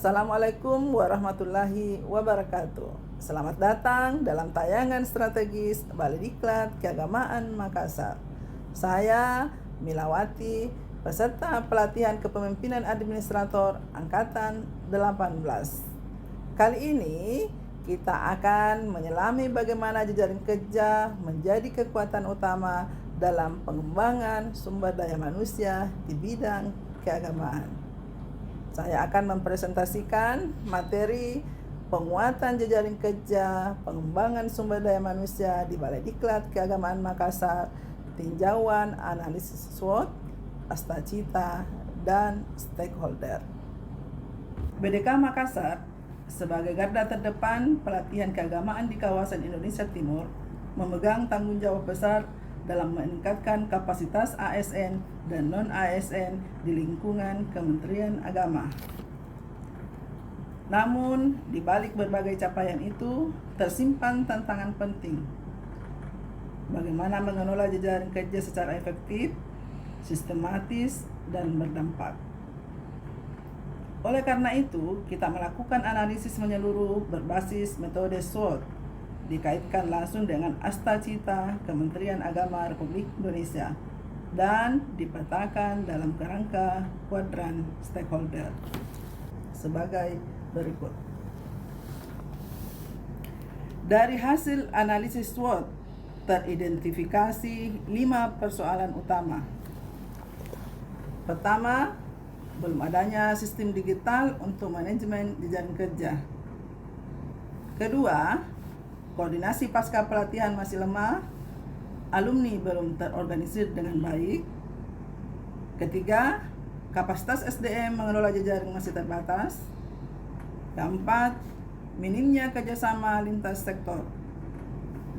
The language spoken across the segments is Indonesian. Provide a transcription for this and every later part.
Assalamualaikum warahmatullahi wabarakatuh. Selamat datang dalam tayangan strategis Balai Diklat Keagamaan Makassar. Saya Milawati, peserta pelatihan kepemimpinan administrator Angkatan 18. Kali ini kita akan menyelami bagaimana jejaring kerja menjadi kekuatan utama dalam pengembangan sumber daya manusia di bidang keagamaan. Saya akan mempresentasikan materi penguatan jejaring kerja, pengembangan sumber daya manusia di Balai Diklat Keagamaan Makassar, tinjauan analisis SWOT, astacita, dan stakeholder. BDK Makassar sebagai garda terdepan pelatihan keagamaan di kawasan Indonesia Timur memegang tanggung jawab besar dalam meningkatkan kapasitas ASN dan non-ASN di lingkungan Kementerian Agama. Namun, di balik berbagai capaian itu, tersimpan tantangan penting. Bagaimana mengelola jejaring kerja secara efektif, sistematis, dan berdampak. Oleh karena itu, kita melakukan analisis menyeluruh berbasis metode SWOT, dikaitkan langsung dengan astacita Kementerian Agama Republik Indonesia dan dipetakan dalam kerangka kuadran stakeholder sebagai berikut. Dari hasil analisis SWOT teridentifikasi 5 persoalan utama. Pertama, belum adanya sistem digital untuk manajemen jejaring kerja. Kedua, koordinasi pasca pelatihan masih lemah, alumni belum terorganisir dengan baik. Ketiga, kapasitas SDM mengelola jejaring masih terbatas. Keempat, minimnya kerjasama lintas sektor.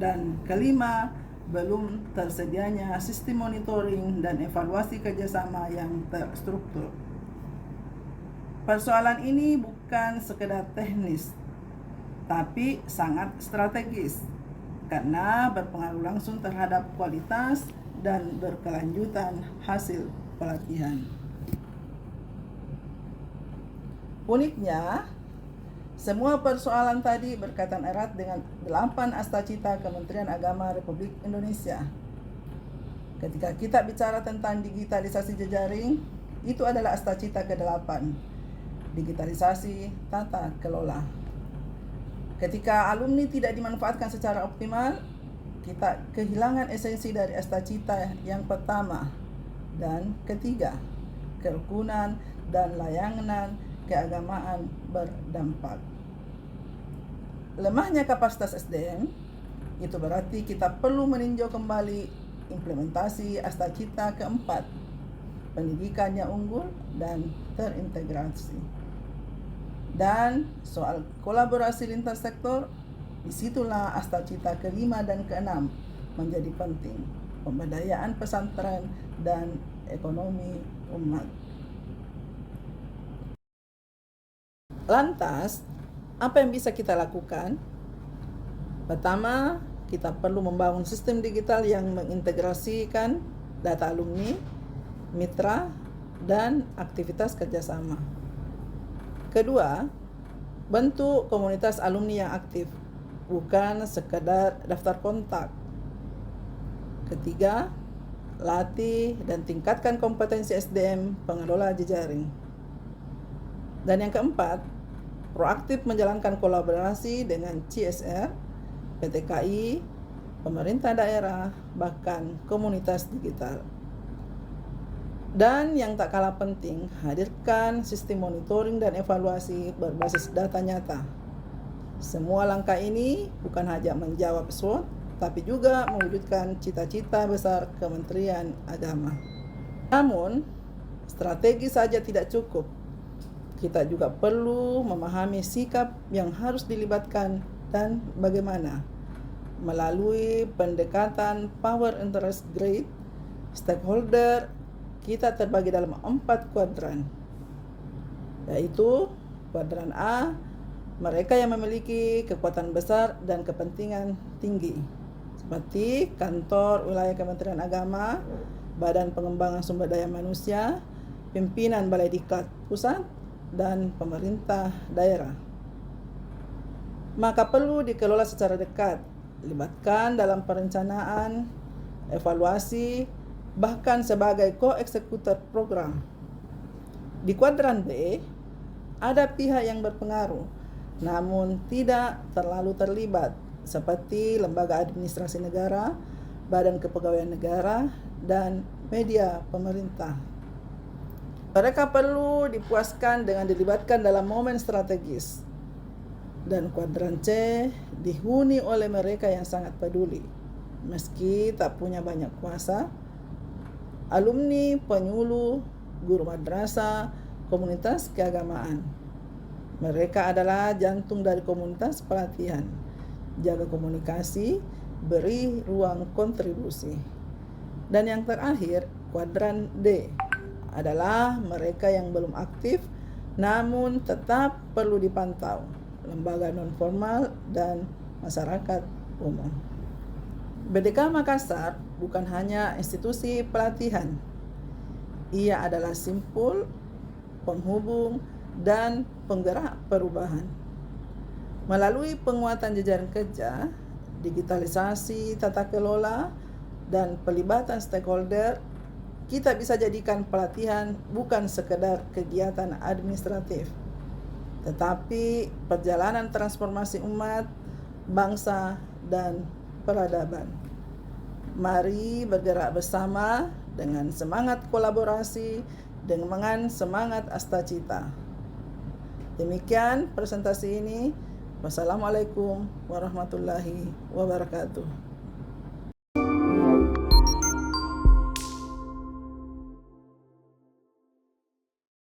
Dan kelima, belum tersedianya sistem monitoring dan evaluasi kerjasama yang terstruktur. Persoalan ini bukan sekedar teknis, tapi sangat strategis karena berpengaruh langsung terhadap kualitas dan berkelanjutan hasil pelatihan. Uniknya, semua persoalan tadi berkaitan erat dengan 8 astacita Kementerian Agama Republik Indonesia. Ketika kita bicara tentang digitalisasi jejaring, itu adalah astacita ke-8, digitalisasi tata kelola. Ketika alumni tidak dimanfaatkan secara optimal, kita kehilangan esensi dari astacita yang pertama dan ketiga, kerukunan dan layanan keagamaan berdampak. Lemahnya kapasitas SDM, itu berarti kita perlu meninjau kembali implementasi astacita keempat, pendidikan yang unggul dan terintegrasi. Dan soal kolaborasi lintas sektor, disitulah astacita ke-5 dan ke-6 menjadi penting. Pemberdayaan pesantren dan ekonomi umat. Lantas, apa yang bisa kita lakukan? Pertama, kita perlu membangun sistem digital yang mengintegrasikan data alumni, mitra, dan aktivitas kerjasama. Kedua, bentuk komunitas alumni yang aktif, bukan sekedar daftar kontak. Ketiga, latih dan tingkatkan kompetensi SDM pengelola jejaring. Dan yang keempat, proaktif menjalankan kolaborasi dengan CSR, PTKI, pemerintah daerah, bahkan komunitas digital. Dan yang tak kalah penting, hadirkan sistem monitoring dan evaluasi berbasis data nyata. Semua langkah ini bukan hanya menjawab SWOT, tapi juga mewujudkan cita-cita besar Kementerian Agama. Namun, strategi saja tidak cukup. Kita juga perlu memahami sikap yang harus dilibatkan dan bagaimana. Melalui pendekatan Power Interest Grid, stakeholder kita terbagi dalam 4 kuadran, yaitu kuadran A, mereka yang memiliki kekuatan besar dan kepentingan tinggi, seperti kantor wilayah Kementerian Agama, Badan Pengembangan Sumber Daya Manusia, pimpinan Balai Diklat Pusat, dan pemerintah daerah. Maka perlu dikelola secara dekat, libatkan dalam perencanaan, evaluasi, bahkan sebagai ko-eksekutor program. Di kuadran B, ada pihak yang berpengaruh, namun tidak terlalu terlibat, seperti lembaga administrasi negara, badan kepegawaian negara, dan media pemerintah. Mereka perlu dipuaskan dengan dilibatkan dalam momen strategis. Dan kuadran C dihuni oleh mereka yang sangat peduli, meski tak punya banyak kuasa, alumni, penyuluh, guru madrasah, komunitas keagamaan. Mereka adalah jantung dari komunitas pelatihan. Jaga komunikasi, beri ruang kontribusi. Dan yang terakhir, kuadran D adalah mereka yang belum aktif namun tetap perlu dipantau, lembaga non-formal dan masyarakat umum. BDK Makassar bukan hanya institusi pelatihan. Ia adalah simpul, penghubung, dan penggerak perubahan. Melalui penguatan jajaran kerja, digitalisasi tata kelola, dan pelibatan stakeholder, kita bisa jadikan pelatihan bukan sekedar kegiatan administratif, tetapi perjalanan transformasi umat, bangsa, dan peradaban. Mari bergerak bersama dengan semangat kolaborasi, dengan semangat astacita. Demikian presentasi ini. Wassalamualaikum warahmatullahi wabarakatuh.